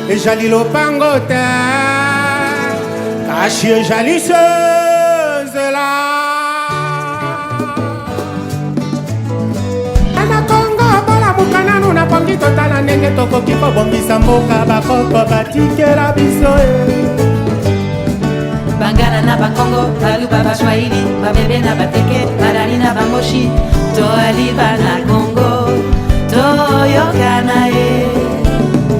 Ejali lopangote Kashi ejali sezela Ana Kongo bola mukananu na pongi totala ndenge tokoki kobongisa mboka bakoko batikela biso Bangana na Bakongo, Baluba Baswahili, Babebe na Bateke, Barari na Bamoshi, Toaliba na Kongo, Toyokana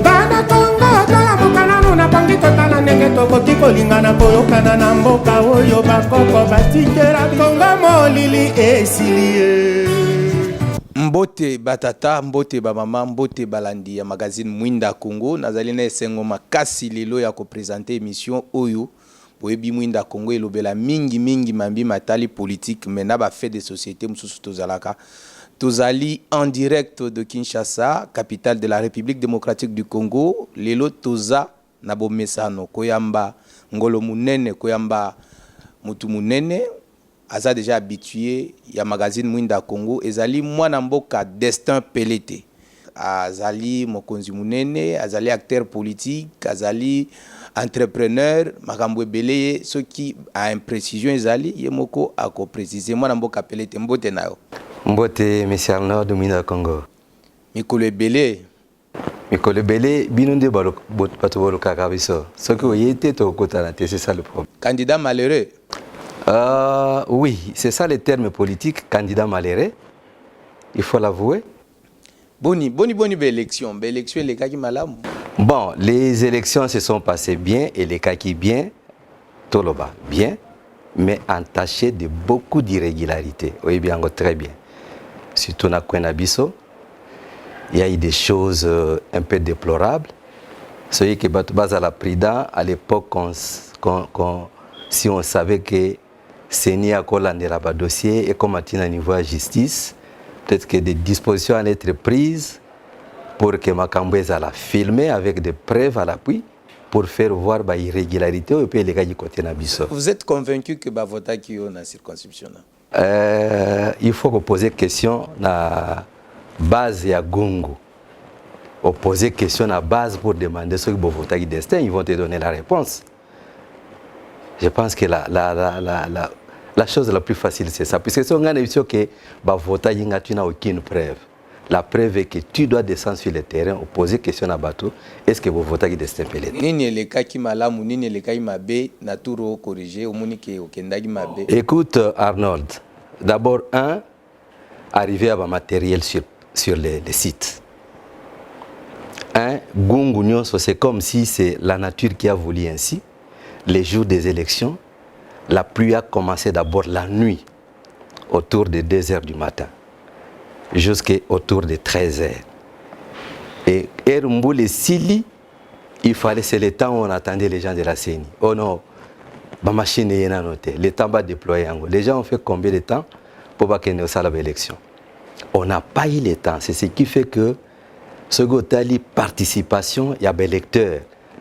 Bana Kongo, tola mukananu na pongi totala ndenge tokoki kolingana koyokana na mboka oyo bakoko batikela Kongo molili esili Mbote batata, mbote bamama, mbote balandi ya magazine Mwinda Congo. Nazali na esengo makasi lelo ya ko présenter émission oyo. Boyebi Mwinda Congo elobela mingi mambi matali politique mena ba fait de société mususu tozalaka. Tozali en direct de Kinshasa, capitale de la République démocratique du Congo. Lelo toza na bomesano koyamba ngolo munene koyamba mutu munene. Aza déjà habitué ya magazine Mwinda Congo ezali mwana mboka Destin Pelete azali mokonzi munene azali acteur politique azali entrepreneur makambo ebele soki a imprécision ezali yemoko ako préciser mwana mboka Pelete mbote nayo mbote monsieur Arnaud de Mwinda Congo mikolo ebele bino nde bato bolokaka biso soki oyete tokotana te c'est ça le problème candidat malheureux. Oui, c'est ça le terme politique, candidat malheureux, il faut l'avouer. Boni élection, les cas qui malam. Bon, les élections se sont passées bien et les cas qui bien, Toloba, bien, mais entachées de beaucoup d'irrégularités. Oui, bien, très bien. Surtout na Kwenabiso, il y a eu des choses un peu déplorables. Celui qui bat à la Prida, à l'époque, si on savait que Seni a collané le dossier et comme à niveau de justice, peut-être que des dispositions allaient être prises pour que Makamboué la filmer avec des preuves à l'appui pour faire voir l'irrégularité et puis les gars du côté Nabiso. Vous êtes convaincu que Bavota qui est dans la circonscription? Il faut poser question à base à Gungu. Poser question à base pour demander ce que Bavota qui destin, ils vont te donner la réponse. Je pense que la chose la plus facile, c'est ça. Puisque si on a une émission que voter, tu n'as aucune preuve. La preuve est que tu dois descendre sur le terrain, poser question à bateau. Est-ce que vous votez qui destin pelé? Nini les cas qui malamu, nini les cas qui mabé, naturo corrigé, au monique au kendagi mabé. Écoute Arnold, d'abord arriver à un matériel sur les sites. Gungu c'est comme si c'est la nature qui a voulu ainsi. Les jours des élections, la pluie a commencé d'abord la nuit, autour de 2 h du matin, jusqu'à autour de 13 h. Et Erumboule Sili, il fallait, c'est le temps où on attendait les gens de la CENI. Oh non, ma machine est notée, le temps va déployer. Les gens ont fait combien de temps pour pas qu'il y ait une élection? On n'a pas eu le temps. C'est ce qui fait que ce que participation, il y a des électeurs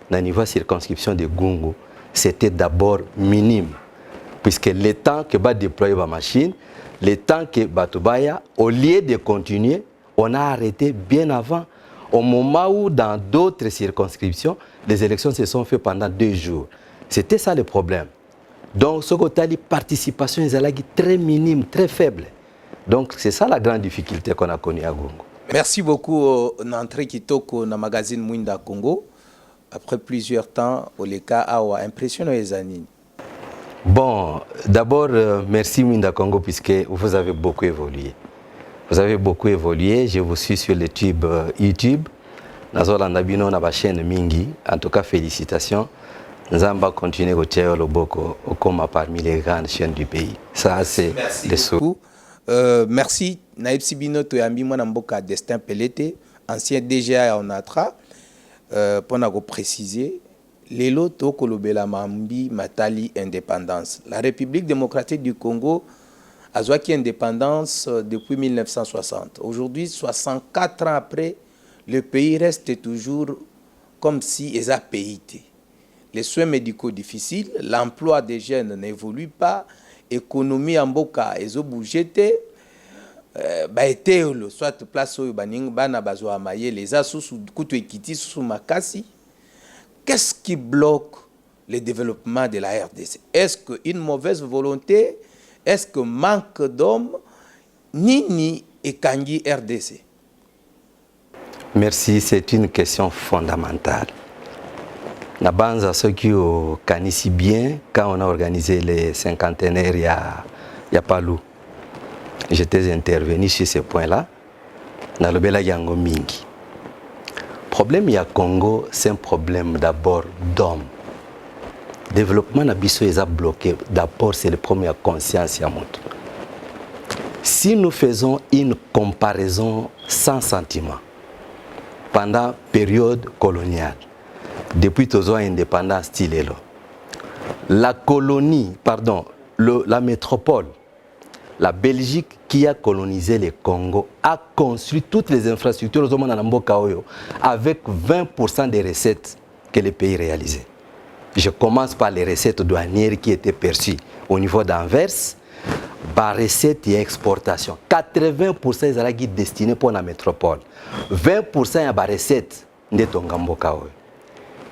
dans le niveau de circonscription de Gungu. C'était d'abord minime, puisque le temps que va déployer la machine, le temps que Batubaya, au lieu de continuer, on a arrêté bien avant, au moment où dans d'autres circonscriptions, les élections se sont faites pendant 2 jours. C'était ça le problème. Donc, ce côté de participation est très minime, très faible. Donc, c'est ça la grande difficulté qu'on a connue à Gungu. Merci beaucoup, Nantre Kitoko, dans le magazine Mwinda Congo. Après plusieurs temps, au cas a impressionné les années. Bon, d'abord, merci Mwinda Congo puisque vous avez beaucoup évolué. Vous avez beaucoup évolué. Je vous suis sur le tube YouTube. Nazolanda bino na ba chaîne mingi. En tout cas, félicitations. Nous allons continuer au Tchèque le Boko comme parmi les grandes chaînes du pays. Ça, c'est le sous. Merci. Naïb Sibino Toyambi Mwanamboka Destin Pelete, ancien DGA en Atra. Pour nous préciser, Lelo Tokolobela Mambi Matali indépendance. La République démocratique du Congo a joué indépendance depuis 1960. Aujourd'hui, 64 ans après, le pays reste toujours comme si il a pays. Les soins médicaux difficiles, l'emploi des jeunes n'évolue pas, l'économie en Boka est bougée. Soit place où bana bazwa maye les asus kutu ekiti sous makasi qu'est-ce qui bloque le développement de la RDC? Est-ce qu'une mauvaise volonté? Est-ce que manque d'hommes? Nini et Kangi RDC? Merci, c'est une question fondamentale. La base à ceux qui ont si bien, quand on a organisé les cinquantenaires, il y a pas longtemps, j'étais intervenu sur ce point-là. Dans le Bela Yango Mingi. Le problème il y a Congo, c'est un problème d'abord d'hommes. Le développement d'Abisso est bloqué. D'abord, c'est le premier conscience Yamoto. Si nous faisons une comparaison sans sentiment, pendant la période coloniale, depuis toujours indépendance, la colonie, pardon, la métropole, la Belgique qui a colonisé le Congo a construit toutes les infrastructures avec 20% des recettes que le pays réalisait. Je commence par les recettes douanières qui étaient perçues au niveau d'Anvers, par recettes et exportation. 80% sont destinés pour la métropole. 20% sont des recettes de Tongamboka.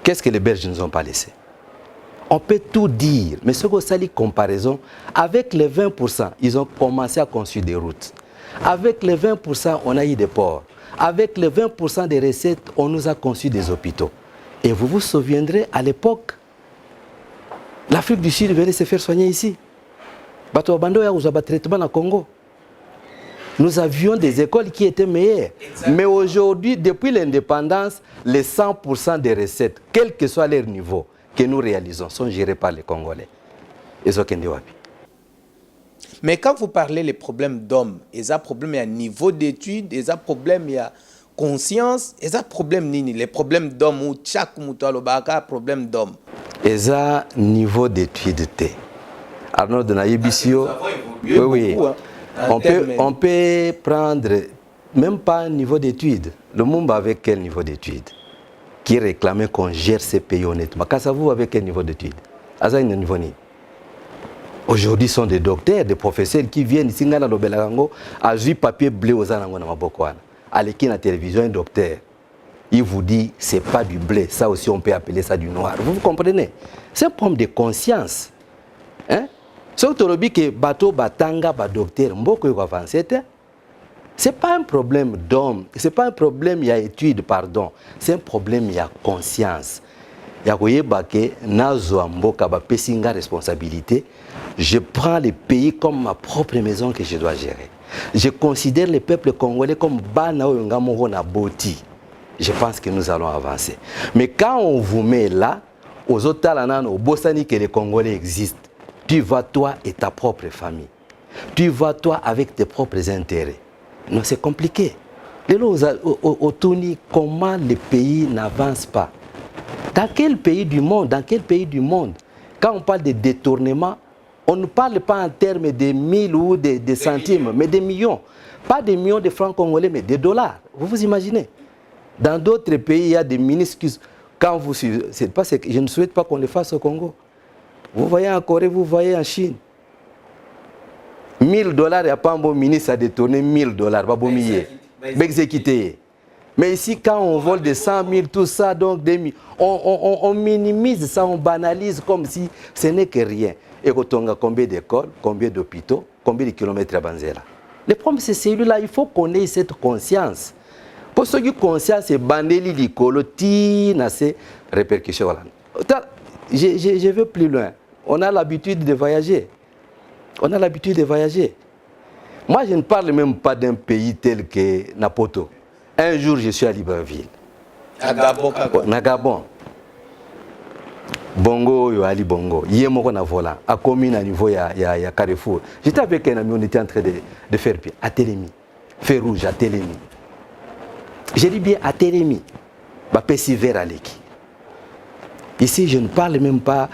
Qu'est-ce que les Belges ne nous ont pas laissé? On peut tout dire, mais ce qu'on s'allie comparaison, avec les 20%, ils ont commencé à construire des routes. Avec les 20%, on a eu des ports. Avec les 20% des recettes, on nous a construit des hôpitaux. Et vous vous souviendrez, à l'époque, l'Afrique du Sud venait se faire soigner ici. Bato Bando ya uzaba traitement au Congo. Nous avions des écoles qui étaient meilleures. Exactement. Mais aujourd'hui, depuis l'indépendance, les 100% des recettes, quel que soit leur niveau, que nous réalisons, sont gérés par les Congolais. Mais quand vous parlez des problèmes d'hommes, il y a problème à niveau d'études, il y a problème à conscience, il y a problème nini, les problèmes d'hommes ou chaque mutualobaka problème d'hommes. Il y a niveau d'études. Arnaud de Naïbissio, oui. On peut prendre même pas un niveau d'études. Le monde avec quel niveau d'études? Qui réclamait qu'on gère ces pays honnêtement. Qu'est-ce avec quel niveau d'études? Aujourd'hui, ce sont des docteurs, des professeurs qui viennent ici, à jouer papier bleu aux Anangonamobokoana. À l'équipe de la télévision, un docteur, il vous dit, ce n'est pas du blé, ça aussi on peut appeler ça du noir. Vous comprenez? C'est un problème de conscience. Hein? Surtout que bateau batanga ba docteur mboko yo avancé. C'est pas un problème d'homme, c'est pas un problème il y a étude pardon, c'est un problème il y a conscience. Ya koyeba ke nazo mboka ba pesinga responsabilité, je prends le pays comme ma propre maison que je dois gérer. Je considère le peuple congolais comme bana oyo ngamoko na boti. Je pense que nous allons avancer. Mais quand on vous met là, aux autres au Bossani que les Congolais existent, tu vas toi et ta propre famille. Tu vas toi avec tes propres intérêts. Non, c'est compliqué. Comment le pays n'avance pas? Dans quel pays du monde? Dans quel pays du monde? Quand on parle de détournement, on ne parle pas en termes de 1000 ou de centimes, mais des millions. Pas des millions de francs congolais, mais des dollars. Vous vous imaginez? Dans d'autres pays, il y a des ministres qui... Quand vous... C'est pas, je ne souhaite pas qu'on le fasse au Congo. Vous voyez en Corée, vous voyez en Chine. $1000, il n'y a pas un bon ministre à détourner $1000. Pas bon millier. Mais ici, quand on vole des 100 000, tout ça, donc on minimise ça, on banalise comme si ce n'est que rien. Et quand on a combien d'écoles, combien d'hôpitaux, combien de kilomètres à Banzela. Le problème, c'est celui-là. Il faut qu'on ait cette conscience. Pour ceux qui conscience, c'est bandeli l'icolo, tina, c'est répercussions. Je vais plus loin. On a l'habitude de voyager. On a l'habitude de voyager. Moi, je ne parle même pas d'un pays tel que Napoto. Un jour, je suis à Libreville. À Gabon. À Gabon. Bongo, yo Ali Bongo. Hier, moi, on a volé. À commune à niveau, il y a Carrefour. J'étais avec un ami, on était en train de faire pied. À Télémi. Feu rouge, à Télémi. J'ai dit bien à Télémi. Bapesi vers Aleki. Ici, je ne parle même pas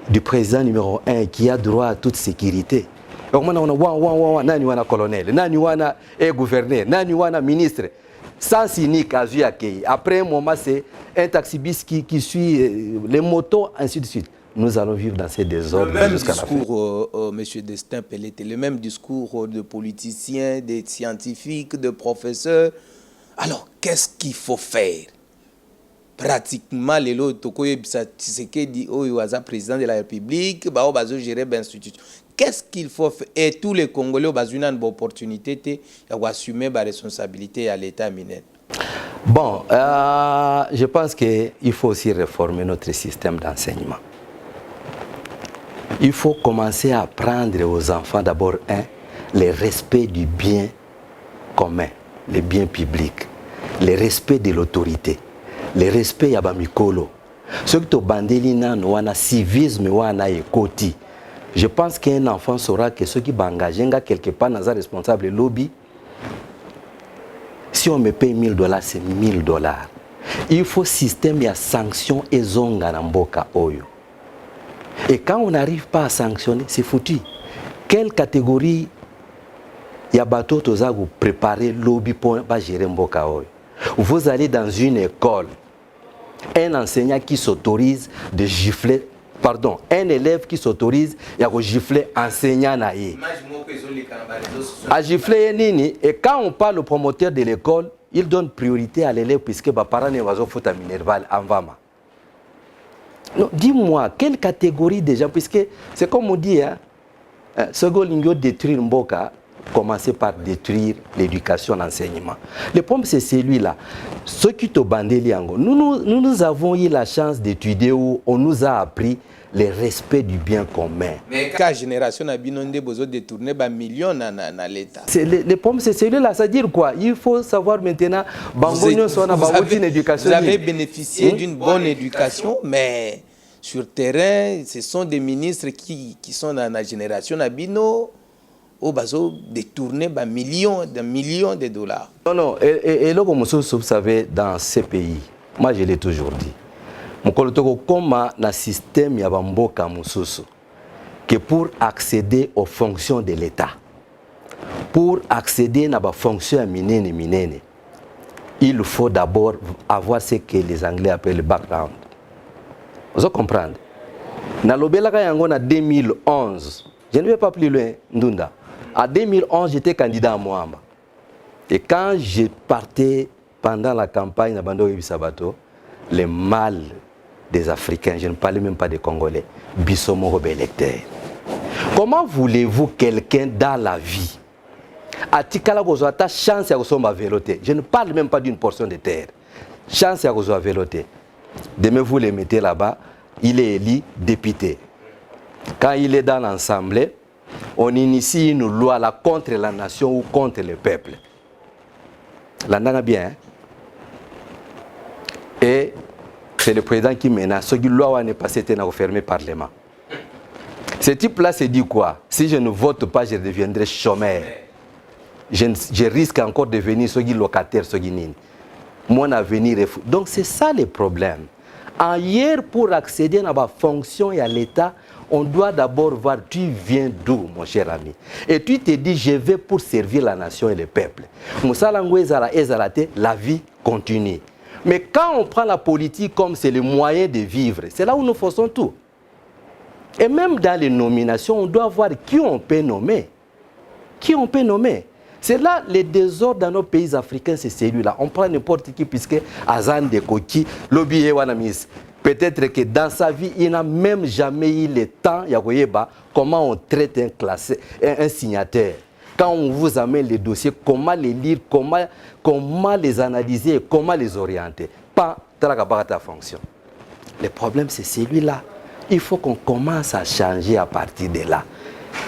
du président numéro 1 qui a droit à toute sécurité. On a nani wana colonel, nani wana gouverneur, nani wana ministre. Sans cynique à Zuyaké. Après un moment, c'est un taxibus qui suit les motos, ainsi de suite. Nous allons vivre dans ces désordres jusqu'à la fin. Le même discours, M. Destin Pelleté, le même discours de politiciens, de scientifiques, de professeurs. Alors, qu'est-ce qu'il faut faire? pratiquement les lots Tshisekedi oyo aza président de la République ba bazo gérer l'institution. Qu'est-ce qu'il faut faire? Et tous les Congolais ont besoin d'une opportunité d'assumer la responsabilité à l'État mineur. Bon, je pense qu'il faut aussi réformer notre système d'enseignement. Il faut commencer à apprendre aux enfants d'abord le respect du bien commun, le bien public, le respect de l'autorité, le respect ya bamikolo. Ce que tu bandeli nano wana civisme wana ekoti. Je pense qu'un enfant saura que ceux qui bangagent quelque part dans un responsable lobby, si on me paye $1000, c'est $1000. Il faut système ya sanction et zonga na mboka oyo. Et quand on n'arrive pas à sanctionner, c'est foutu. Quelle catégorie y a bateau toza vous préparer lobby pour gérer mboka oyo? Vous allez dans une école, un enseignant qui s'autorise de gifler, pardon, un élève qui s'autorise à gifler enseignant naïe. À gifler nini, et quand on parle au promoteur de l'école, il donne priorité à l'élève puisque les parents ne vont pas faire minerval en vama. Non, dis-moi, quelle catégorie de gens, puisque c'est comme on dit, hein, ce que détruire Mboka, commencer par détruire l'éducation, l'enseignement. Le problème, c'est celui-là. Ceux qui te bandent, nous avons eu la chance d'étudier où on nous a appris le respect du bien commun. Mais quand la génération a besoin de détourner des millions dans l'État. Le problème, c'est celui-là. C'est-à-dire quoi? Il faut savoir maintenant, vous avez bénéficié d'une bonne éducation, mais sur terrain, ce sont des ministres qui sont dans la génération Abino. Au bazo détourner des millions de dollars. Non, non, et là, comme vous savez, dans ces pays, moi je l'ai toujours dit, comme un système yabamboka mususu, que pour accéder aux fonctions de l'État, pour accéder à la fonction minene, il faut d'abord avoir ce que les Anglais appellent le background. Vous comprenez? Dans le 2011, je ne vais pas plus loin, Ndunda. En 2011, j'étais candidat à Moamba. Et quand je partais pendant la campagne à Bando Sabato, le mal des Africains, je ne parlais même pas des Congolais, Bissomo Robé électeur. Comment voulez-vous quelqu'un dans la vie a ta chance à recevoir véloté? Je ne parle même pas d'une portion de terre. Chance à recevoir véloté. Demain, vous les mettez là-bas, il est élu député. Quand il est dans l'Assemblée, on initie une loi là contre la nation ou contre le peuple. Là, on a bien. Hein? Et c'est le président qui menace. Ce qui loi n'est pas c'était fermé par le Parlement. Ce type-là se dit quoi? Si je ne vote pas, je deviendrai chômeur. Je risque encore de devenir locataire, mon avenir est fou. Donc c'est ça le problème. Hier, pour accéder à ma fonction et à l'État, on doit d'abord voir tu viens d'où, mon cher ami. Et tu te dis, je vais pour servir la nation et le peuple. La vie continue. Mais quand on prend la politique comme c'est le moyen de vivre, c'est là où nous faisons tout. Et même dans les nominations, on doit voir qui on peut nommer. Qui on peut nommer. C'est là le désordre dans nos pays africains, c'est celui-là. On prend n'importe qui puisque Azan de Koki, Lobby Wanamis. Peut-être que dans sa vie, il n'a même jamais eu le temps, comment on traite un signataire. Quand on vous amène les dossiers, comment les lire, comment les analyser, comment les orienter. Pas ta fonction. Le problème, c'est celui-là. Il faut qu'on commence à changer à partir de là.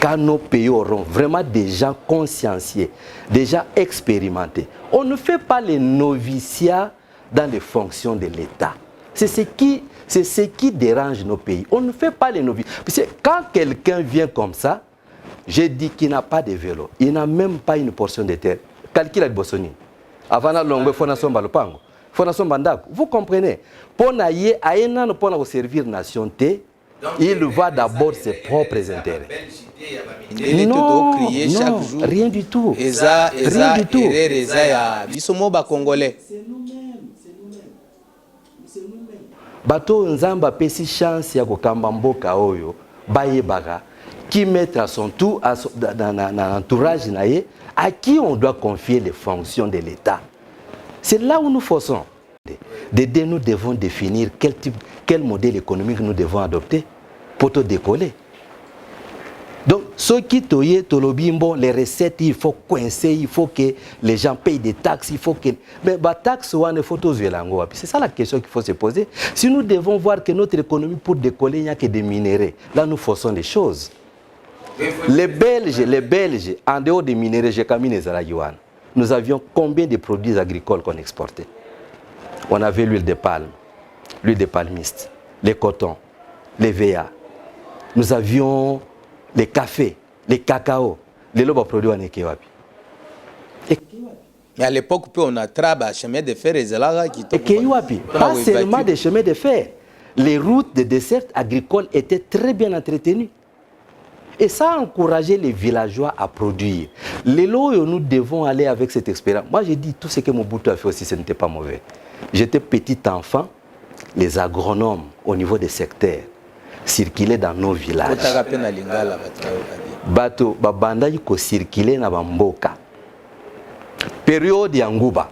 Quand nos pays auront vraiment des gens consciencieux, déjà expérimentés. On ne fait pas les noviciats dans les fonctions de l'État. C'est ce qui dérange nos pays. On ne fait pas les noviciats. Parce que quand quelqu'un vient comme ça, j'ai dit qu'il n'a pas de vélo, il n'a même pas une portion de terre. Calcule à Bossoni. Avant la longue, il faut que vous comprenez? Pour servir nation T, il va d'abord ses propres intérêts. Non, rien du tout. Rien du tout. Bato nzamba pesi chance ya kokamba mboka oyo bayebaka qui mettre à son tour dans l'entourage naie à qui on doit confier les fonctions de l'État. C'est là où nous forçons Dedans, nous devons définir quel modèle économique nous devons adopter pour te décoller. Donc, ceux qui toyent tolobimbo, les recettes, il faut coincer, il faut que les gens payent des taxes, il faut que... Mais les taxes, c'est ça la question qu'il faut se poser. Si nous devons voir que notre économie, pour décoller, il n'y a que des minéraux, là, nous forçons les choses. Les Belges, en dehors des minéraux, nous avions combien de produits agricoles qu'on exportait? On avait l'huile de palme, l'huile de palmiste, les cotons, les VA. Nous avions les cafés, les cacao, les lobes produits en Ekewapi. Mais à l'époque, on a travaillé chemin de fer et Ekewapi. Pas seulement des chemins de fer. Les routes de dessert agricoles étaient très bien entretenues. Et ça a encouragé les villageois à produire. Les lots où nous devons aller avec cette expérience. Moi, j'ai dit tout ce que Mobutu a fait aussi, ce n'était pas mauvais. J'étais petit enfant, les agronomes au niveau des secteurs circulaient dans nos villages. Bato babanda yiko circuler na bamboka. Période Yangouba.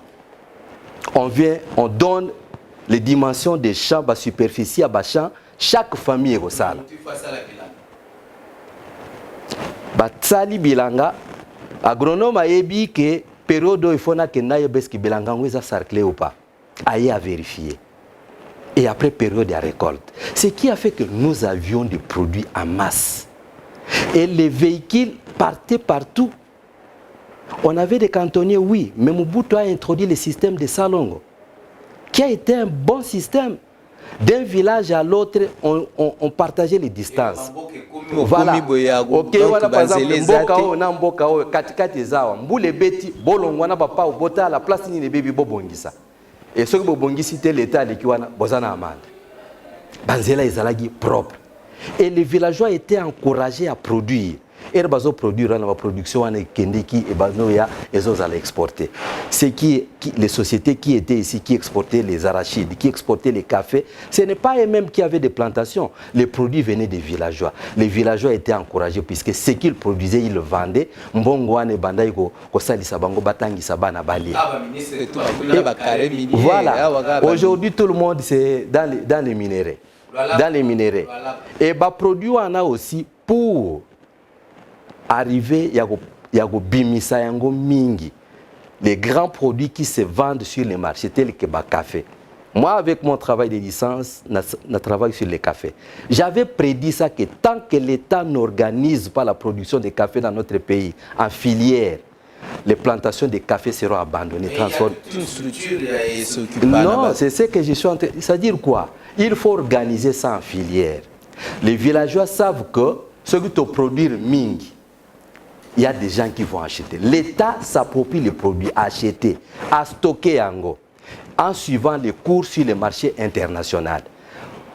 On donne les dimensions des champs, la superficie à champ, chaque famille est au sale. Batsali bilanga agronome a dit que période il faut que naie beski bilanga ngweza cerclé ou pas. Aïe à vérifier. Et après période de récolte. Ce qui a fait que nous avions des produits en masse. Et les véhicules partaient partout. On avait des cantonniers, oui, mais Mobutu a introduit le système de Salongo, qui a été un bon système. D'un village à l'autre, on partageait les distances. Voilà. Ok, voilà par exemple, Mbokao, na Mbokao, katikati zawa, mbule beti, bolongwana papa bota la place ni baby bobongisa. Et ce que bobongisi te l'état de kiwana bozana amande. Banzela ezalagi propre. Et les villageois étaient encouragés à produire. Et ils produire dans la production en Kendiki et Banoya et ils allaient exporter. C'est les sociétés qui étaient ici, qui exportaient les arachides, qui exportaient les cafés, ce n'est pas eux-mêmes qui avaient des plantations. Les produits venaient des villageois. Les villageois étaient encouragés puisque ce qu'ils produisaient, ils le vendaient. Mbongwane bandaïko kosali sabango batangi sabana bali. Voilà. Aujourd'hui, tout le monde c'est dans les minéraux. Dans les minéraux. Et bah produit on a aussi pour arriver yago bimisa yango mingi, les grands produits qui se vendent sur les marchés tels que le café. Moi, avec mon travail de licence, je travaille sur les cafés. J'avais prédit ça que tant que l'État n'organise pas la production de café dans notre pays en filière, les plantations de café seront abandonnées, transformées. Il y a une structure et s'occupe. Non, c'est ce que je suis en train de dire. C'est-à-dire quoi? Il faut organiser ça en filière. Les villageois savent que ce que tu produis mingi, il y a des gens qui vont acheter. L'État s'approprie les produits achetés, à stocker en suivant les cours sur les marchés internationaux.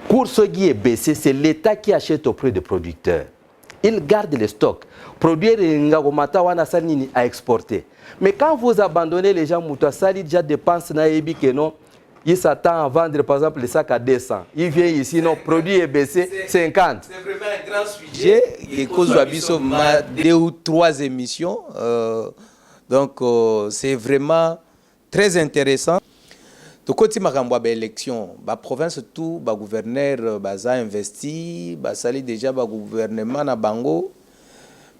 Cours qui est baissé, c'est l'État qui achète auprès des producteurs. Il garde les stocks. Produire à exporter. Mais quand vous abandonnez les gens, ils déjà dépensent que non. Il s'attend à vendre par exemple les sacs à 200. Il vient ici, non, produit est baissé 50. C'est vraiment un grand sujet. Et cause Wabiso m'a 2 ou 3 émissions. Donc c'est vraiment très intéressant. Donc quand il m'a renvoyé l'élection, la province tout, le gouverneur a investi, il sali déjà le gouvernement à Bango.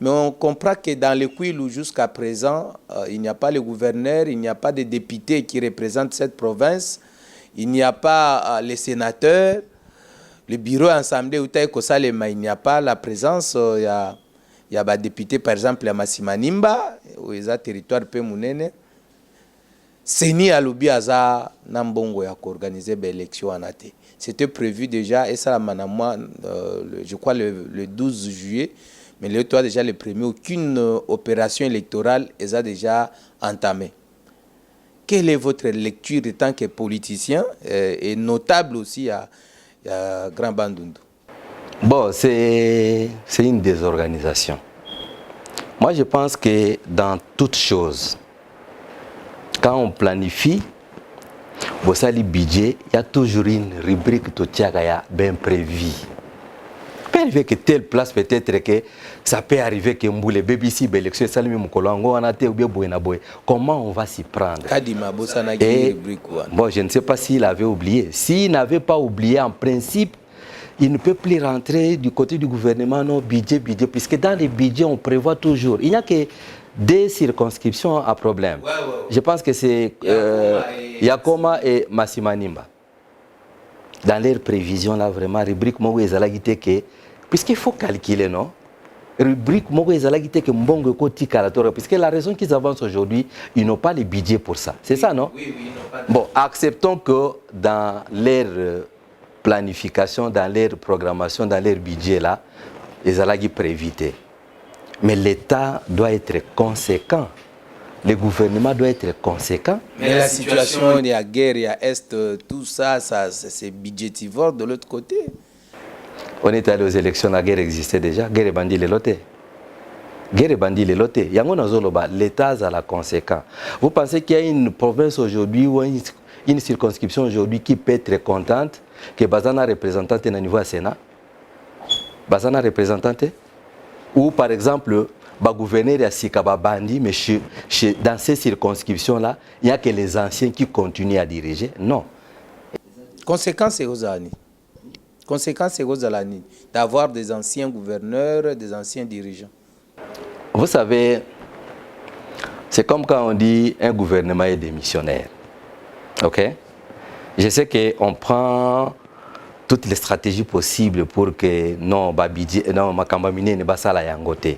Mais on comprend que dans le Kouilou jusqu'à présent, il n'y a pas le gouverneur, il n'y a pas de députés qui représentent cette province. Il n'y a pas les sénateurs, le bureau assemblée il n'y a pas la présence. Il y a des députés, par exemple, à Massimanimba, où il y a un territoire peu mounene. Seni Aloubi Aza Nambongo a organisé l'élection en athée. C'était prévu déjà, et ça, je crois, le 12 juillet. Mais le toit déjà le premier, aucune opération électorale est déjà entamée. Quelle est votre lecture en tant que politicien et notable aussi à Grand Bandundu? Bon, c'est une désorganisation. Moi, je pense que dans toute chose, quand on planifie, le budget, il y a toujours une rubrique qui est bien prévue. peut arriver que telle place, peut-être que ça peut arriver que Mboule, BBC, l'élection, Salimi Moukolongo, on a été ou bien Boyenaboye. Comment on va s'y prendre? Et, bon, je ne sais pas s'il avait oublié. S'il n'avait pas oublié, en principe, il ne peut plus rentrer du côté du gouvernement, non, budget, puisque dans les budgets, on prévoit toujours. Il n'y a que des circonscriptions à problème. Je pense que c'est Yakoma et Massimanimba. Dans leurs prévisions, là, vraiment, rubrique Mogo Ezalagite que, puisqu'il faut calculer, non? Rubrique Mogo Ezalagite que Mbongo Koti Karatora, puisque la raison qu'ils avancent aujourd'hui, ils n'ont pas les budgets pour ça. C'est ça, non? Oui, ils n'ont pas. Bon, acceptons que dans leur planification, dans leur programmation, dans leur budget, là, Ezalagi prévité. Mais l'État doit être conséquent. Le gouvernement doit être conséquent. Mais la situation, il y a guerre, il y a Est, tout ça, c'est budgétivore de l'autre côté. On est allé aux élections, la guerre existait déjà. Guerre et bandit les lotés. Guerre et bandit les lotés. L'État a la conséquence. Vous pensez qu'il y a une province aujourd'hui ou une circonscription aujourd'hui qui peut être contente que Bazana représentante au niveau du Sénat? Bazana représentante? Ou par exemple, le gouverneur a Sikaba Bandi, mais dans ces circonscriptions-là, il n'y a que les anciens qui continuent à diriger. Non. Conséquence, c'est aux années. Conséquence, c'est aux années. D'avoir des anciens gouverneurs, des anciens dirigeants. Vous savez, c'est comme quand on dit un gouvernement est démissionnaire. OK? Je sais qu'on prend toutes les stratégies possibles pour que non, Makambamine ne basse la yangote.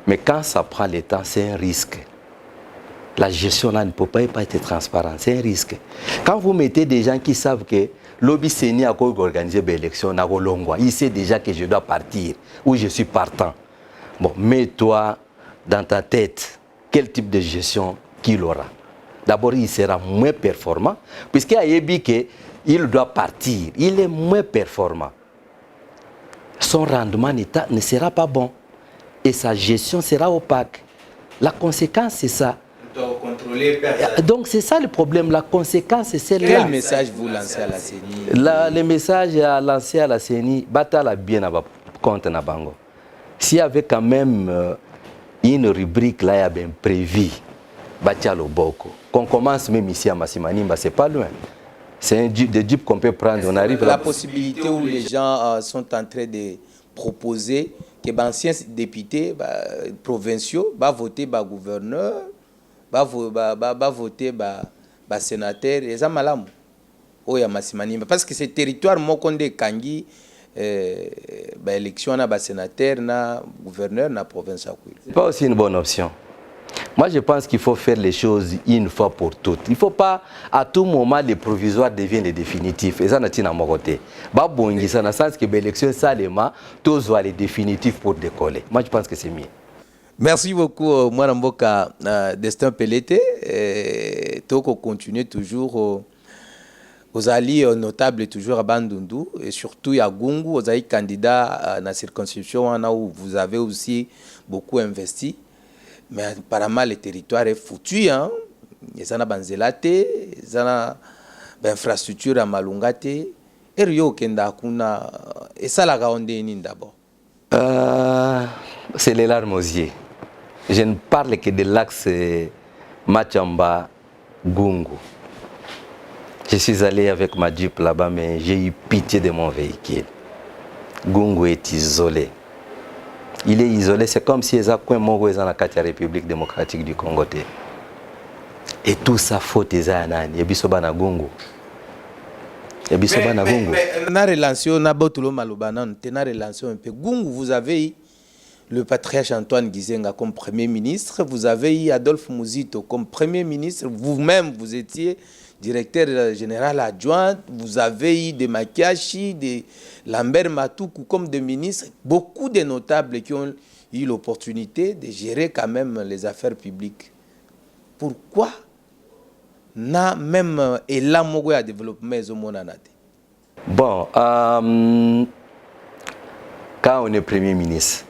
Mais quand ça prend le temps, c'est un risque. La gestion là ne peut pas être transparente, c'est un risque. Quand vous mettez des gens qui savent que lobby Séni a organisé l'élection, il sait déjà que je dois partir ou je suis partant. Bon, mets-toi dans ta tête quel type de gestion qu'il aura. D'abord, il sera moins performant, puisqu'il a dit qu'il doit partir. Il est moins performant. Son rendement ne sera pas bon. Et sa gestion sera opaque. La conséquence, c'est ça. Donc, c'est ça le problème. La conséquence, c'est celle-là. Quel message vous lancez à la CENI? Le message à lancer à la CENI, Batala bien à compte na bango. S'il y avait quand même une rubrique là, il y a bien prévu, Batialo Boko. Qu'on commence même ici à Massimanimba, c'est pas loin. C'est des jeeps qu'on peut prendre. On arrive la possibilité où les gens sont en train de proposer que d'anciens députés provinciaux va voter gouverneur, va voter sénateur, et ça malam. Oya Massimanimba parce que c'est territoire Mokonde Kangi élection na sénateur na gouverneur na province à Kouil. C'est pas aussi une bonne option. Moi, je pense qu'il faut faire les choses une fois pour toutes. Il ne faut pas, à tout moment, les provisoires deviennent les définitifs. Et ça, c'est à mon côté. Ça, dans le sens que l'élection, ça, tous doivent les définitifs pour décoller. Moi, je pense que c'est mieux. Merci beaucoup, Mouaramboka Destin Pelete. Toko continue toujours aux alliés notables, toujours à Bandundu. Et surtout, il y a Gungu, aux alliés candidats à la circonscription où vous avez aussi beaucoup investi. Mais apparemment, le territoire est foutu. Hein? Il y a des banzelate, il y a des infrastructures à Malungate. Et ça, la gaonde d'abord. C'est les larmes aux yeux. Je ne parle que de l'axe Machamba Gungu. Je suis allé avec ma Jeep là-bas, mais j'ai eu pitié de mon véhicule. Gungu est isolé. Il est isolé, c'est comme si il y avait un dans la République démocratique du Congo. Et tout ça faute des années. Il y a des Gungu. Na relation na botulo malobana na relation un peu Gungu, vous avez eu le patriarche Antoine Gizenga comme premier ministre, vous avez eu Adolphe Muzito comme premier ministre, vous-même vous étiez directeur général adjoint, vous avez eu des Makiachi, des Lambert Matoukou comme des ministres, beaucoup de notables qui ont eu l'opportunité de gérer quand même les affaires publiques. Pourquoi na même élan mogo à développement zomonanate? Bon, quand on est premier ministre,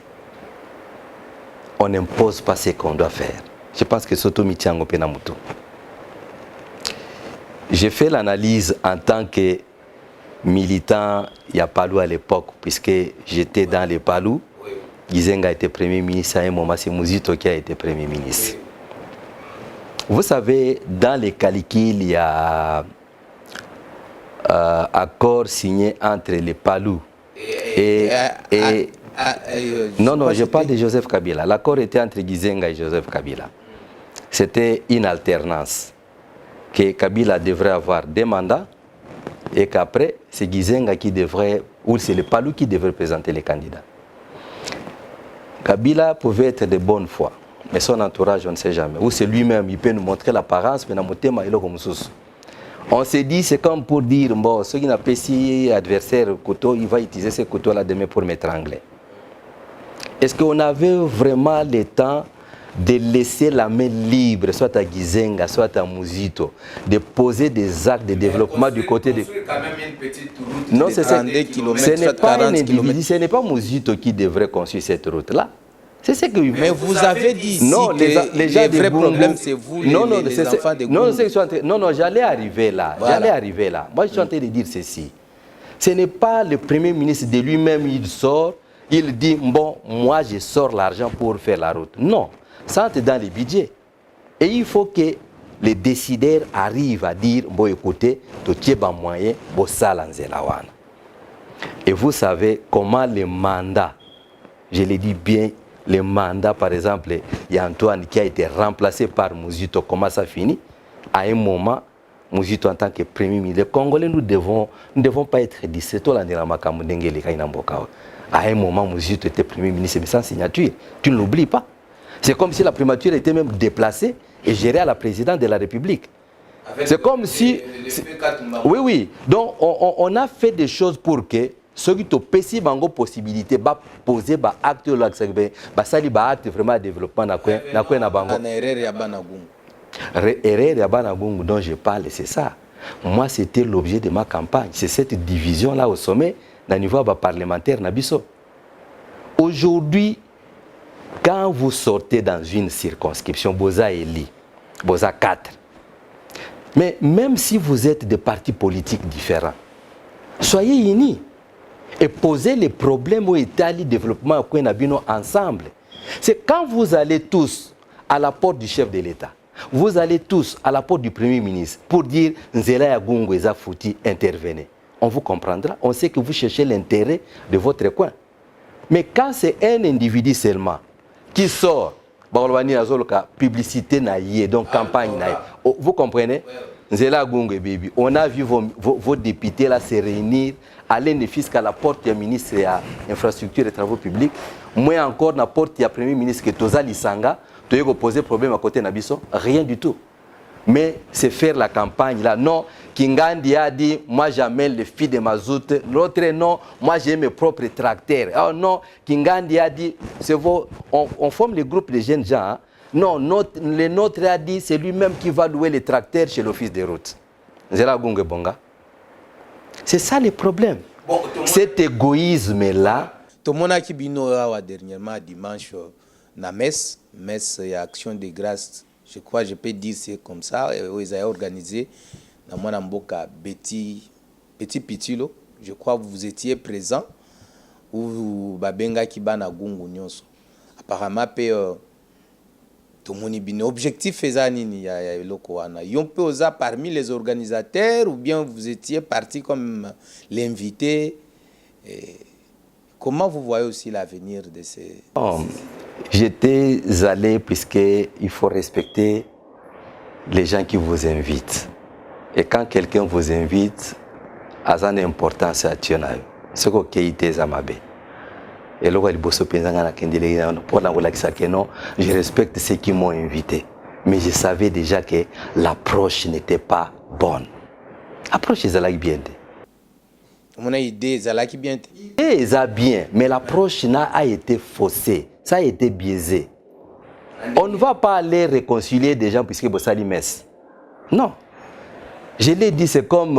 on n'impose pas ce qu'on doit faire. Je pense que Soto Mitiango Penamuto. J'ai fait l'analyse en tant que militant, il y a Palou à l'époque, puisque j'étais dans les Palou. Gizenga a été Premier ministre à un moment, c'est Muzito qui a été Premier ministre. Vous savez, dans les calculs, il y a accord signé entre les Palou non, je parle de Joseph Kabila. L'accord était entre Gizenga et Joseph Kabila. C'était une alternance. Que Kabila devrait avoir des mandats et qu'après, c'est Gizenga qui devrait, ou c'est le Palou qui devrait présenter les candidats. Kabila pouvait être de bonne foi, mais son entourage, on ne sait jamais. Ou c'est lui-même, il peut nous montrer l'apparence, mais on s'est dit, c'est comme pour dire, bon, ceux qui n'ont pas si adversaire couteau, il va utiliser ce couteau-là demain pour m'étrangler. Est-ce qu'on avait vraiment le temps de laisser la main libre, soit à Gizenga, soit à Muzito, de poser des actes de développement du côté de... quand même une petite route non, de ce 32 km, n'est pas un individu, km. ce n'est pas Muzito qui devrait construire cette route-là. C'est ce que... Mais vous avez dit ici non, que les vrais problèmes, c'est vous, les enfants de Goumou. Non, j'allais arriver là. Voilà. J'allais arriver là. Moi, je suis en train de dire ceci. Ce n'est pas le Premier ministre de lui-même, il sort, il dit, bon, moi, je sors l'argent pour faire la route. Non, ça entre dans les budgets. Et il faut que les décideurs arrivent à dire, bon, écoutez, tu as un moyen, bon, ça, l'anzelawana. Et vous savez comment les mandats, je l'ai dit bien, les mandats, par exemple, il y a Antoine qui a été remplacé par Muzito, comment ça finit? À un moment, Muzito en tant que Premier ministre, les Congolais, nous ne devons pas être distraits. À un moment, Muzito était Premier ministre, mais sans signature. Tu ne l'oublies pas. C'est comme si la primature était même déplacée et gérée à la présidente de la République. C'est comme si... Oui, oui. Donc, on a fait des choses pour que ceux qui ont pesé bango possibilité de poser des actes acte vraiment de développement na bango. Erreur ya Banagungu dont je parle, c'est ça. Moi, c'était l'objet de ma campagne. C'est cette division-là au sommet, au niveau parlementaire Nabiso. Aujourd'hui, quand vous sortez dans une circonscription, Boza Eli, Boza 4, mais même si vous êtes de partis politiques différents, soyez unis et posez les problèmes au Italie développement au Nabino ensemble. C'est quand vous allez tous à la porte du chef de l'État, vous allez tous à la porte du Premier ministre pour dire Nzela Yagungu Eza Fouti, intervenez. On vous comprendra, on sait que vous cherchez l'intérêt de votre coin. Mais quand c'est un individu seulement qui sort, publicité naïe, donc campagne naïe, vous comprenez? Nzela Gungue Baby, on a vu vos députés là se réunir, aller ne fisc à la porte du ministre de l'Infrastructure et Travaux Publics. Moi encore, à la porte du Premier ministre que Toza Lisanga, tu as posé problème à côté de Nabiso, rien du tout. Mais c'est faire la campagne là. Non, Kingandi a dit, moi j'amène les filles de mazout. L'autre non, moi j'ai mes propres tracteurs. Oh non, Kingandi a dit, c'est on forme les groupes de jeunes gens. Hein? Non, le nôtre a dit, c'est lui-même qui va louer les tracteurs chez l'office des routes. C'est ça le problème. Bon, cet égoïsme-là. Tout le monde a qui bino dernièrement dimanche na messe et action de grâce. Je crois, je peux dire c'est comme ça. Ils ont organisé dans mon amboka petit pitilo. Je crois que vous étiez présent. Ou babenga ki bana gungu nyonso. Apparemment tout le monde bino objectif faisant nini ya eloko wana. Yon peut osa parmi les organisateurs ou bien vous étiez parti comme l'invité. Comment vous voyez aussi l'avenir de ces... J'étais allé puisqu'il faut respecter les gens qui vous invitent. Et quand quelqu'un vous invite, à une importance à Tionaï. Ce que vous avez et là, je respecte ceux qui m'ont invité. Mais je savais déjà que l'approche n'était pas bonne. L'approche est bien. Mon idée est bien. L'idée est bien, mais l'approche a été faussée. Ça a été biaisé. On ne va pas aller réconcilier des gens puisque Bossali messe. Non. Je l'ai dit, c'est comme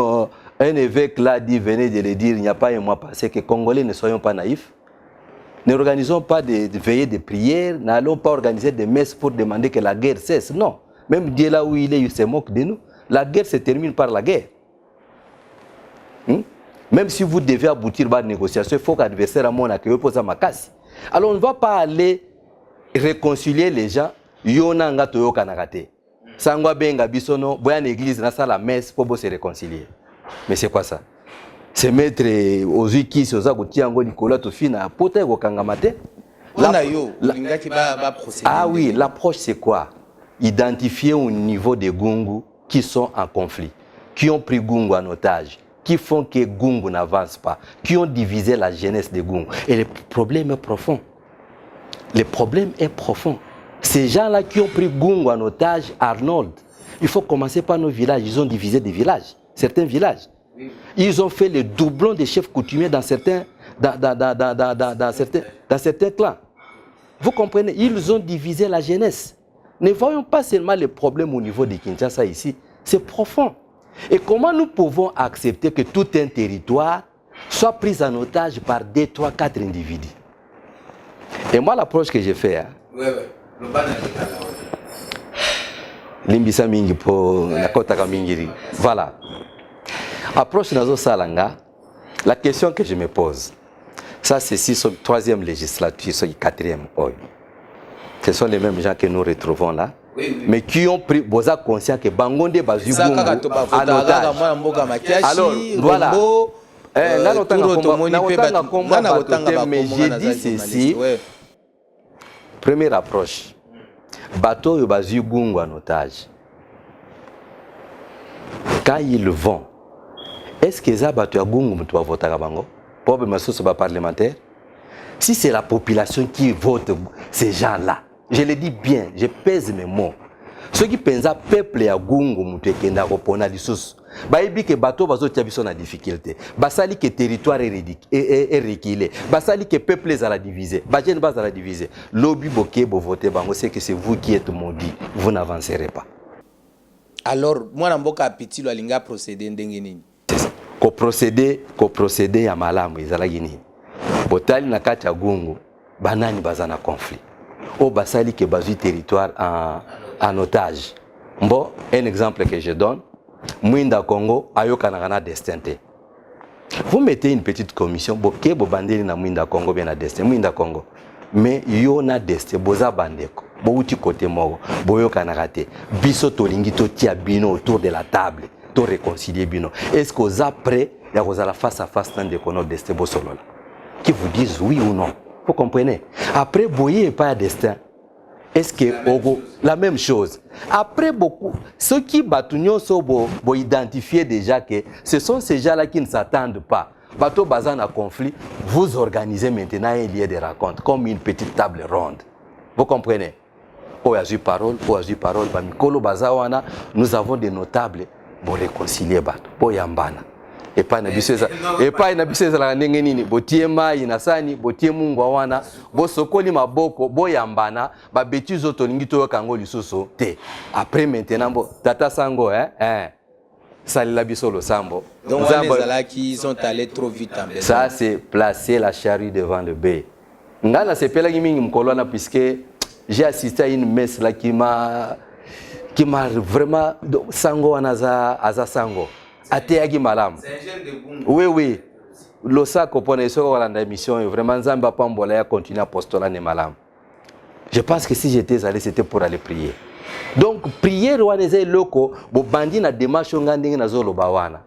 un évêque là dit, venez de le dire, il n'y a pas un mois passé, que les Congolais ne soyons pas naïfs. N'organisons pas de veillées de prière, n'allons pas organiser des messes pour demander que la guerre cesse. Non. Même Dieu là où il est, il se moque de nous. La guerre se termine par la guerre. Même si vous devez aboutir à une négociation, il faut qu'adversaire à mon accueil pose ma casse. Alors on ne va pas aller réconcilier les gens. Yona nga toyo kanagate. Sangwa benga bisono, boya l'église na sa la messe pour se réconcilier. Mais c'est quoi ça? C'est mettre aux qui aux agouti ango Nicolas to fina pote go kangamate. Ah oui, l'approche c'est quoi? Identifier au niveau des Gungu qui sont en conflit, qui ont pris Gungu en otage, qui font que Gungu n'avance pas, qui ont divisé la jeunesse des Gungu. Et le problème est profond. Le problème est profond. Ces gens-là qui ont pris Gungu en otage, Arnold, il faut commencer par nos villages. Ils ont divisé des villages, certains villages. Ils ont fait le doublon des chefs coutumiers dans certains clans. Vous comprenez? Ils ont divisé la jeunesse. Ne voyons pas seulement les problèmes au niveau de Kinshasa ici. C'est profond. Et comment nous pouvons accepter que tout un territoire soit pris en otage par 2, 3, 4 individus? Et moi, l'approche que j'ai faite, Limbisa mingi po nakotaka mingi. Voilà. Approche nazo salanga. La question que je me pose, ça c'est si son 3e législature, son 4e. Ce sont les mêmes gens que nous retrouvons là, mais qui ont pris boza conscient que Bangonde Bazugungu en otage. Alors voilà. Mais j'ai dit ceci. Première approche. Bateau et Bazugungu en otage. Quand ils vont, est-ce que ça bateau à Gungu doit voter à Bango? Pour ma source parlementaire. Si c'est la population qui vote ces gens-là, je le dis bien, je pèse mes mots. Ceux qui pensent à peuple à Gungu mutekenda kopona lisusu. Baïbi que bateau bazo tiabiso na difficulté. Basali que territoire est reculé. Basali que peuple est à la diviser. Bajen bas à la diviser. Lobby boké bo voter bango, c'est que c'est vous qui êtes maudit. Vous n'avancerez pas. Alors, moi namboka petit lo alinga procéder ndengeni. Ko procéder ya malamu ezala gini. Botali na kati ya Gungu, banani bazana conflit. O basali que bazu territoire en otage. Bon, un exemple que je donne, Mwinda Congo ayokanagana destinté. Vous mettez une petite commission, boké bo bandeli na Mwinda Congo bien na destin, Mwinda Congo. Mais yo na destin boza bandeko. Bouti côté moko, boyo kanagate. Biso tolingi to tia bino autour de la table, to réconcilier bino. Est-ce que vous êtes prêts à la face à face dans des kono destin bosolola? Qui vous disent oui ou non? Vous comprenez? Après boyer pas à destin. Est-ce que la même chose? Après beaucoup, ceux qui batouillent sont identifier déjà que ce sont ces gens-là qui ne s'attendent pas. Bateau bazan à conflit, vous organisez maintenant un lieu de rencontre comme une petite table ronde. Vous comprenez? Parole, Bamikolo Bazawana, nous avons des notables pour réconcilier Bato, pour Yambana. Et pas na biseza la ndengenini botiema inasani botiemungwa wana bosokoli maboko boyambana ba bêtises otolingi to kango lisusu te. Après maintenant bo tata sango salila bisolo sambo. Donc ils sont allés trop vite en besoin. Ça c'est placer la charrue devant le bœuf. Ngana sepela mingi mkolona puisque j'ai assisté à une messe là qui m'a vraiment sango anaza aza sango. Ateagi malam. Oui. Losa kopone so wala na émission vraiment Nzamba pambola ya continuer apostolat ne malam. Je pense que si j'étais allé c'était pour aller prier. Donc prier waneze loko bo bandi na démarche ngandingi na zolo bawana.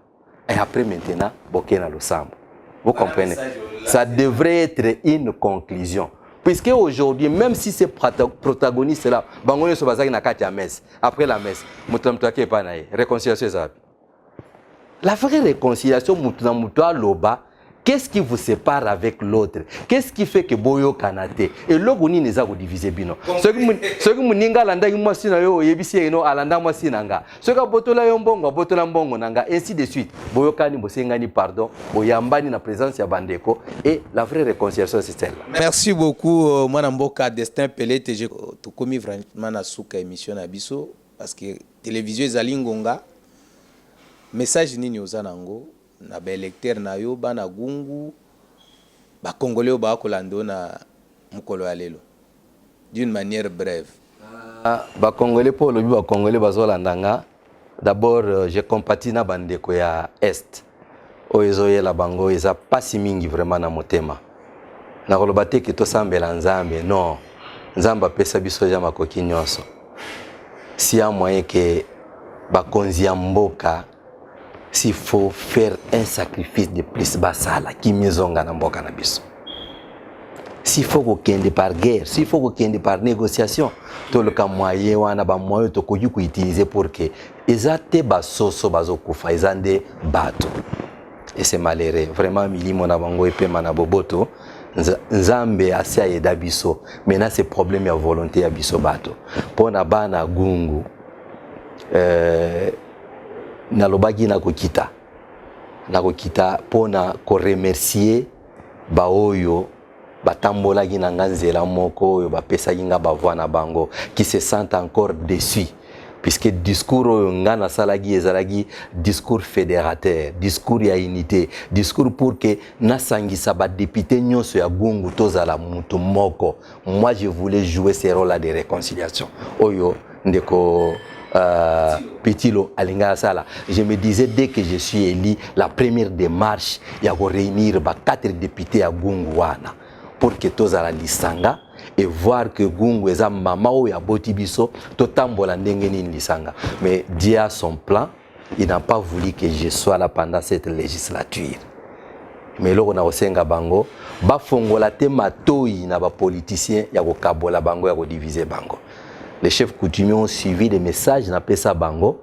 Et après maintenant bokena losambo. Vous comprenez? Ça devrait être une conclusion. Puisque aujourd'hui, même si ces protagonistes là, bangoyo so bazaki na kati ya messe, après la messe, mutamtake pa na réconciliation ça. La vraie réconciliation, loba, qu'est-ce qui vous sépare avec l'autre? Qu'est-ce qui fait que boyo kanate? Et l'ogoni n'est pas divisé bino. Ce que muninga landa moi sina yo yebisi eno alanda moi sinanga. Ce que botola yombongo botola mbongo nanga ainsi de suite. Boyo kani bosengani pardon, boyambani na présence ya bandeko et la vraie réconciliation c'est celle-là. Merci beaucoup moi Mboka Destin Pelé TG to komi vraiment na suka émission na biso parce que télévision ezalingonga. Message nini ozanango na ba électeur na yo bana Gungu ba congolais ba kolando na mukolo ya lelo d'une manière brève. Ba congolais pour le ba congolais bazolandanga d'abord je compatis na bandeko ya est oyo la bango eza pasi mingi vraiment na motema na koloba te ke tosambela nzambe non nzambe apesa biso ja makoki nyonso si ya moyen ke bakonzi ya mboka s'il faut faire un sacrifice de plus basala ki mizonga na mboka na biso s'il faut kokende par guerre s'il faut kokende par négociation to le ka moyen wana ba moyen to koki ko utiliser pour que ezate basoso bazokufa ezande bato et c'est malheureux vraiment milimo na bango epema na boboto nzambe asi ayeda biso maintenant c'est problème ya volonté ya biso bato pona bana gungu nalobaki nakokita pona ko remercier baoyo batambolaki na nganzela moko oyo bapesaki nga bavoi na bango qui se sentent encore déçus puisque discours oyo nga nasalaki ezalaki discours fédérateur discours ya unité discours pour que nasangisa badepute nyonso ya gungu tozala mutu moko. Moi je voulais jouer ce rôle là de réconciliation oyo ndeko Petilo alinga sala. Je me disais dès que je suis élu la première démarche ya ko réunir ba 4 députés à gungu wana pour que tozala lisanga et voir que gungu eza mama o ya botibiso totambola ndenge nini lisanga. Mais Dieu a son plan, il n'a pas voulu que je sois là pendant cette législature. Mais loko na osenga bango ba fongola te matoi na ba politiciens ya ko kabola bango ya ko diviser bango. Les chefs coutumiers ont suivi les messages na pesa bango.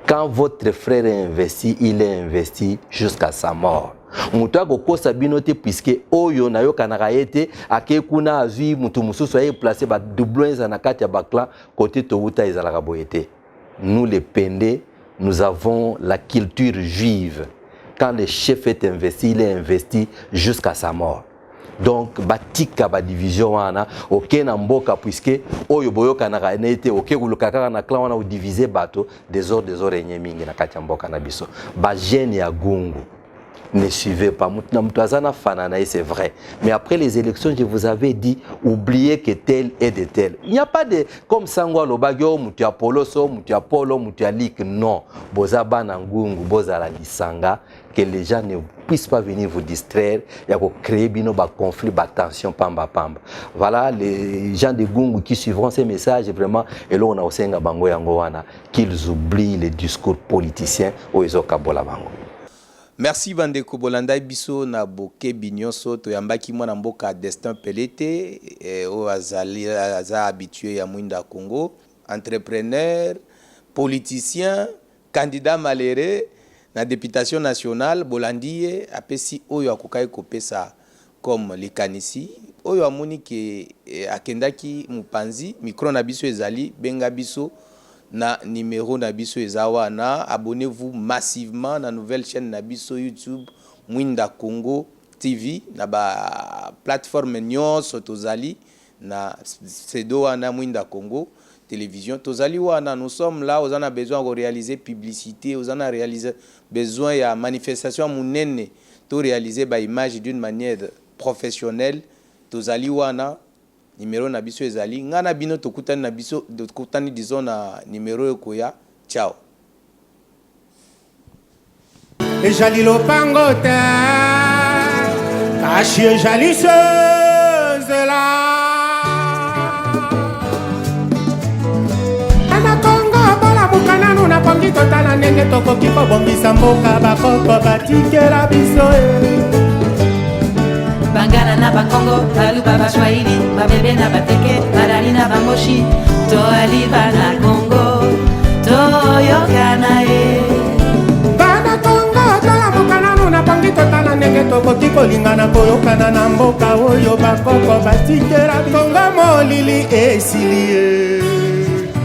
Quand votre frère est investi, il est investi jusqu'à sa mort. Mutua kokosa binote puisque oyo na yo kanaka yete akekuna azui mutu mususu aye placer ba doublons na kati ya baklan côté touta ezalaka boyete. Nous les Pendé, nous avons la culture juive. Quand le chef est investi, il est investi jusqu'à sa mort. Donc batika ba division wana oké na mboka puisque oyo boyoka na kanete oké kulukaka na clan wana o diviser bato désordre mingi na kati ya mboka na biso. Ba jeune ya gungu ne suivez pas. C'est vrai. Mais après les élections, je vous avais dit, oubliez que tel est de tel. Il n'y a pas de comme Sangwa Lobagyo, Moutia Poloso, Moutia Polo, Moutia Lik. Non. Bozaba Nangungu, Bozala Lisanga, que les gens ne puissent pas venir vous distraire. Il y a créer bino ba conflit, ba tension, pamba pamba. Voilà les gens de Gungu qui suivront ces messages vraiment. Et là on a aussi un bango yangoana qu'ils oublient les discours politiciens au Ezoka Bolabango. Merci Bandeko Bolanda biso na boke binyonso to yambaki mwana mboka Destin Pelete o azali aza habitué ya Mwinda Congo, entrepreneur, politicien, candidat malheureux na députation nationale Bolandie apesi oyo akokai kopesa comme likanisi oyo amoni ke akendaki mupanzi micro na biso ezali benga biso na numéro na biso ezawana. Abonnez-vous massivement na nouvelle chaîne na biso YouTube Mwinda Congo TV na ba plateforme nyonso tozali na sedo wana Mwinda Congo télévision tozali wana. Nous sommes là, on a besoin de réaliser publicité, on a réaliser besoin ya manifestation munene to réaliser ba image d'une manière professionnelle tozali wana. Numéro na biso ezali ngana bino tokutani na biso tokutani disons na numéro ekoya. Ciao. Ejali lopango te kashi ejali sezela ana Kongo bola mukananu na pongi totala ndenge tokoki kobongisa mboka bakoko batikela biso Bangana na Bakongo, Baluba Bashwaili, Babebe na Bateke, Barari na Bamboshi, Toaliba na Congo, Toyokana Bana Congo, tola mukananu na pongi totala ndenge tokoki kolingana koyokana na mboka oyo bakoko batikela Kongo molili esili